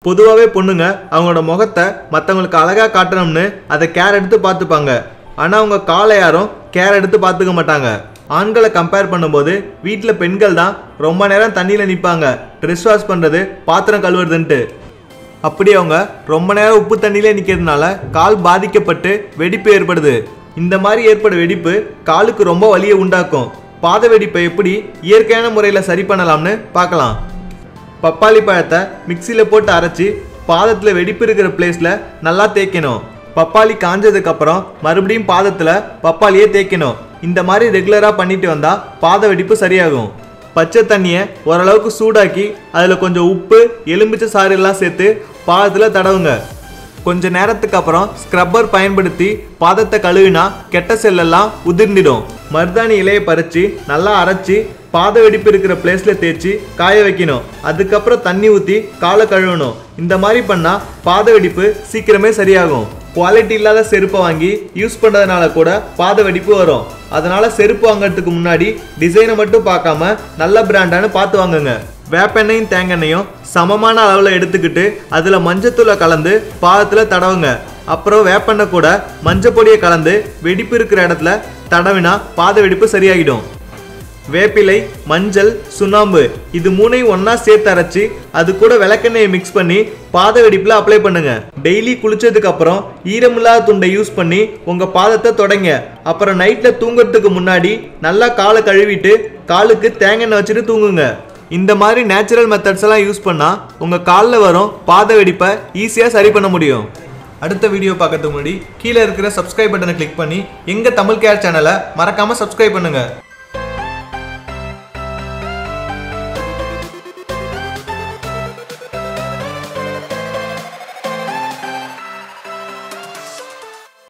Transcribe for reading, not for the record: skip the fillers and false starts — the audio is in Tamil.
பொதுவாகவே பொண்ணுங்க அவங்களோட முகத்தை மற்றவங்களுக்கு அழகாக காட்டணும்னு அதை கேர் எடுத்து பார்த்துப்பாங்க. ஆனால் அவங்க காலை யாரும் கேர் எடுத்து பார்த்துக்க மாட்டாங்க. ஆண்களை கம்பேர் பண்ணும்போது வீட்டில் பெண்கள் தான் ரொம்ப நேரம் தண்ணியில் நிற்பாங்க, ட்ரெஸ் வாஷ் பண்ணுறது, பாத்திரம் கழுவுறதுன்ட்டு. அப்படி அவங்க ரொம்ப நேரம் உப்பு தண்ணியிலே நிற்கிறதுனால கால் பாதிக்கப்பட்டு வெடிப்பு ஏற்படுது. இந்த மாதிரி ஏற்படும் வெடிப்பு காலுக்கு ரொம்ப வலியை உண்டாக்கும். பாத வெடிப்பை எப்படி இயற்கையான முறையில் சரி பண்ணலாம்னு பார்க்கலாம். பப்பாளி பழத்தை மிக்சியில் போட்டு அரைச்சி பாதத்தில் வெடிப்பு இருக்கிற பிளேஸில் நல்லா தேய்க்கணும். பப்பாளி காஞ்சதுக்கப்புறம் மறுபடியும் பாதத்தில் பப்பாளியே தேய்க்கணும். இந்த மாதிரி ரெகுலராக பண்ணிட்டு வந்தால் பாத வெடிப்பு சரியாகும். பச்சை தண்ணியை ஓரளவுக்கு சூடாக்கி அதில் கொஞ்சம் உப்பு, எலுமிச்சை சாறு எல்லாம் சேர்த்து பாதத்தில் தடவுங்க. கொஞ்ச நேரத்துக்கு அப்புறம் ஸ்க்ரப்பர் பயன்படுத்தி பாதத்தை கழுவினா கெட்ட செல்லெல்லாம் உதிர்ந்திடும். மருதாணி இலையை பறித்து நல்லா அரைச்சி பாத வெடிப்பு இருக்கிற பிளேஸ்ல தேய்ச்சி காய வைக்கணும். அதுக்கப்புறம் தண்ணி ஊற்றி காலை கழுவணும். இந்த மாதிரி பண்ணால் பாத வெடிப்பு சீக்கிரமே சரியாகும். குவாலிட்டி இல்லாத செருப்பை வாங்கி யூஸ் பண்ணுறதுனால கூட பாத வெடிப்பு வரும். அதனால செருப்பு வாங்கிறதுக்கு முன்னாடி டிசைனை மட்டும் பார்க்காம நல்ல பிராண்டானு பார்த்து வாங்குங்க. வேப்பெண்ணையும் தேங்காய்யும் சமமான அளவில் எடுத்துக்கிட்டு அதில் மஞ்சத்தூளை கலந்து பாதத்தில் தடவுங்க. அப்புறம் வேப்பெண்ணெய் கூட மஞ்சள் பொடியை கலந்து வெடிப்பு இருக்கிற இடத்துல தடவினா பாத வெடிப்பு சரியாகிடும். வேப்பிலை, மஞ்சள், சுண்ணாம்பு இது மூணையும் ஒன்னா சேர்த்து அரைச்சி அது கூட விளக்கெண்ணெயை மிக்ஸ் பண்ணி பாத வெடிப்புல அப்ளை பண்ணுங்க. டெய்லி குளிச்சதுக்கு அப்புறம் ஈரமில்லாத துண்டை யூஸ் பண்ணி உங்க பாதத்தை தொடங்க. அப்புறம் நைட்ல தூங்குறதுக்கு முன்னாடி நல்லா காலை கழுவிட்டு காலுக்கு தேங்காய் வச்சுட்டு தூங்குங்க. இந்த மாதிரி நேச்சுரல் மெத்தட்ஸ் எல்லாம் யூஸ் பண்ணா உங்க காலில் வரும் பாத வெடிப்பை ஈஸியா சரி பண்ண முடியும். அடுத்த வீடியோ பார்க்கறதுக்கு முன்னாடி கீழே இருக்கிற சப்ஸ்கிரைப் பட்டனை கிளிக் பண்ணி எங்க தமிழ் கேர் சேனலை மறக்காம சப்ஸ்கிரைப் பண்ணுங்க.